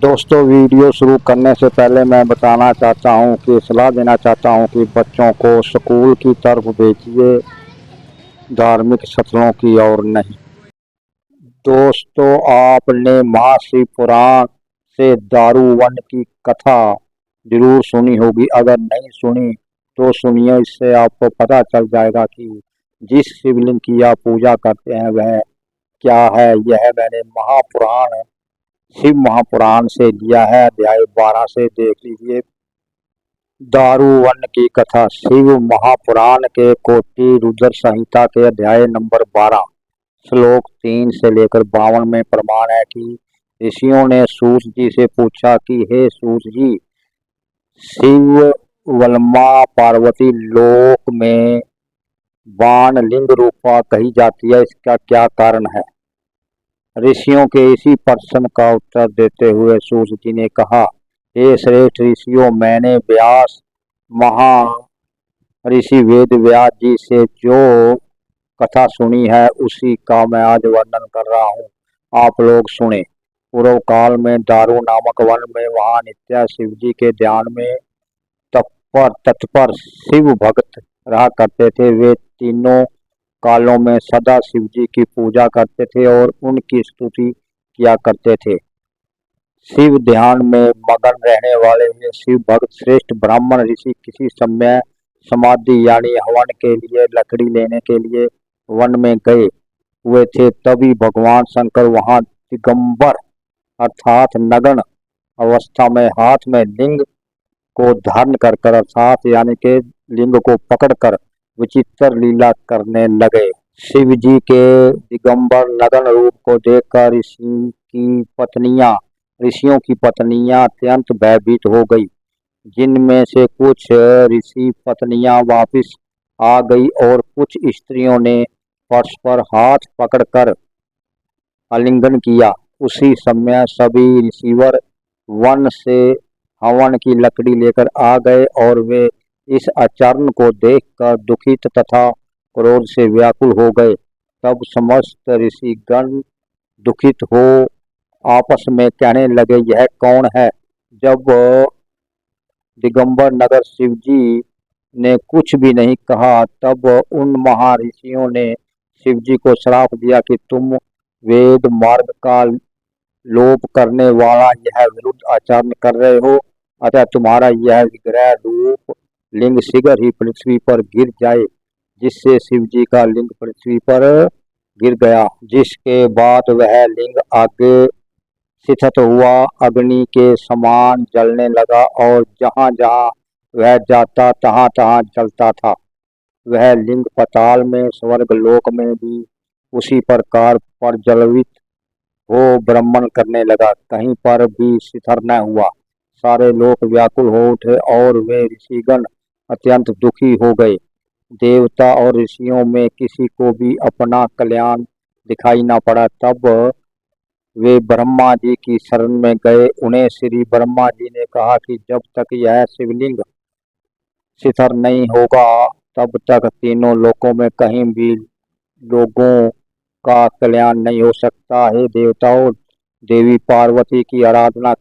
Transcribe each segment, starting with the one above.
दोस्तों, वीडियो शुरू करने से पहले मैं बताना चाहता हूं कि सलाह देना चाहता हूं कि बच्चों को स्कूल की तरफ भेजिए, धार्मिक स्थलों की ओर नहीं। दोस्तों, आपने महाशिव पुराण से दारूवन की कथा जरूर सुनी होगी। अगर नहीं सुनी तो सुनिए, इससे आपको पता चल जाएगा कि जिस शिवलिंग की आप पूजा करते हैं वह क्या है। यह मैंने शिव महापुराण से लिया है, अध्याय 12 से देख लीजिए। दारूवन की कथा। शिव महापुराण के कोटि रुद्र संहिता के अध्याय नंबर 12 श्लोक 3 से लेकर 52 में प्रमाण है कि ऋषियों ने सूत जी से पूछा कि हे सूत जी, शिव वल्मा पार्वती लोक में बाण लिंग रूपा कही जाती है, इसका क्या कारण है। ऋषियों के इसी प्रश्न का उत्तर देते हुए सूत जी ने कहा, हे श्रेष्ठ ऋषियों, मैंने व्यास ऋषि वेद व्यास जी से जो कथा सुनी है उसी का मैं आज वर्णन कर रहा हूँ, आप लोग सुने। पूर्व काल में दारू नामक वन में वहां नित्य शिव जी के ध्यान में तत्पर शिव भक्त रहा करते थे। वे तीनों कालों में सदा शिव जी की पूजा करते थे और उनकी स्तुति किया करते थे। शिव ध्यान में मगन रहने वाले ये शिव भक्त श्रेष्ठ ब्राह्मण ऋषि किसी समय समाधि यानी हवन के लिए लकड़ी लेने के लिए वन में गए हुए थे। तभी भगवान शंकर वहां दिगंबर अर्थात नग्न अवस्था में हाथ में लिंग को धारण कर अर्थात यानी के लिंग को पकड़कर विचित्र लीला करने लगे। शिव जी के दिगंबर नग्न रूप को देखकर ऋषियों की पत्नियां अत्यंत भयभीत हो गई, जिनमें से कुछ ऋषि पत्नियां वापस आ गई और कुछ स्त्रियों ने परस्पर हाथ पकड़कर आलिंगन किया। उसी समय सभी ऋषिवर वन से हवन की लकड़ी लेकर आ गए और वे इस आचरण को देखकर दुखित तथा क्रोध से व्याकुल हो गए। तब समस्त ऋषिगण दुखित हो आपस में कहने लगे, यह कौन है। जब दिगंबर नगर शिव जी ने कुछ भी नहीं कहा, तब उन महर्षियों ने शिव जी को श्राप दिया कि तुम वेद मार्ग का लोप करने वाला यह विरुद्ध आचरण कर रहे हो, अतः तुम्हारा यह विग्रह रूप लिंग शीघ्र ही पृथ्वी पर गिर जाए। जिससे शिव जी का लिंग पृथ्वी पर गिर गया, जिसके बाद वह लिंग आगे शिथित हुआ, अग्नि के समान जलने लगा और जहाँ जहाँ वह जाता तहाँ तहाँ जलता था। वह लिंग पाताल में स्वर्ग लोक में भी उसी प्रकार प्रज्वलित हो ब्रह्मण करने लगा, कहीं पर भी शिथिर न हुआ। सारे लोग व्याकुल हो उठे और वे ऋषिगण अत्यंत दुखी हो गए। देवता और ऋषियों में किसी को भी अपना कल्याण दिखाई न पड़ा। तब वे ब्रह्मा जी की शरण में गए। उन्हें श्री ब्रह्मा जी ने कहा कि जब तक यह शिवलिंग शिथिर नहीं होगा तब तक तीनों लोकों में कहीं भी लोगों का कल्याण नहीं हो सकता। हे देवताओं, देवी पार्वती की आराधना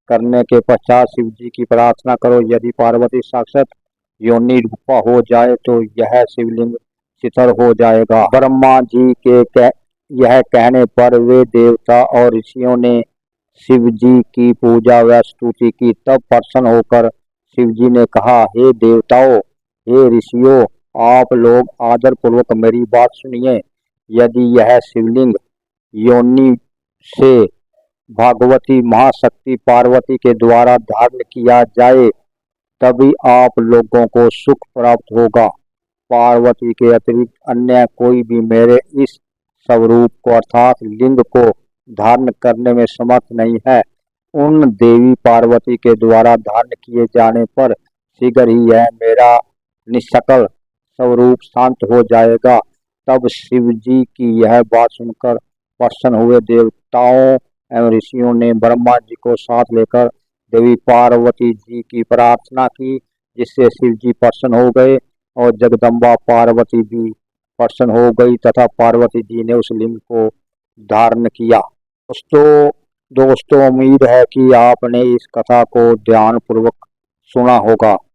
करने के पश्चात शिव जी की प्रार्थना करो। यदि पार्वती साक्षात योनि रूपा हो जाए तो यह शिवलिंग शिथिल हो जाएगा। ब्रह्मा जी के यह कहने पर वे देवता और ऋषियों ने शिव जी की पूजा व स्तुति की। तब प्रसन्न होकर शिव जी ने कहा, हे देवताओं, हे ऋषियों, आप लोग आदर पूर्वक मेरी बात सुनिए। यदि यह शिवलिंग योनि से भगवती महाशक्ति पार्वती के द्वारा धारण किया जाए तभी आप लोगों को सुख प्राप्त होगा। पार्वती के अतिरिक्त अन्य कोई भी मेरे इस स्वरूप को अर्थात लिंग को धारण करने में समर्थ नहीं है। उन देवी पार्वती के द्वारा धारण किए जाने पर शीघ्र ही यह मेरा निष्कल स्वरूप शांत हो जाएगा। तब शिव जी की यह बात सुनकर प्रसन्न हुए देवताओं एवं ऋषियों ने ब्रह्मा जी को साथ लेकर देवी पार्वती जी की प्रार्थना की, जिससे शिव जी प्रसन्न हो गए और जगदम्बा पार्वती भी प्रसन्न हो गई तथा पार्वती जी ने उस लिंग को धारण किया। दोस्तों, दोस्तों, उम्मीद है कि आपने इस कथा को ध्यानपूर्वक सुना होगा।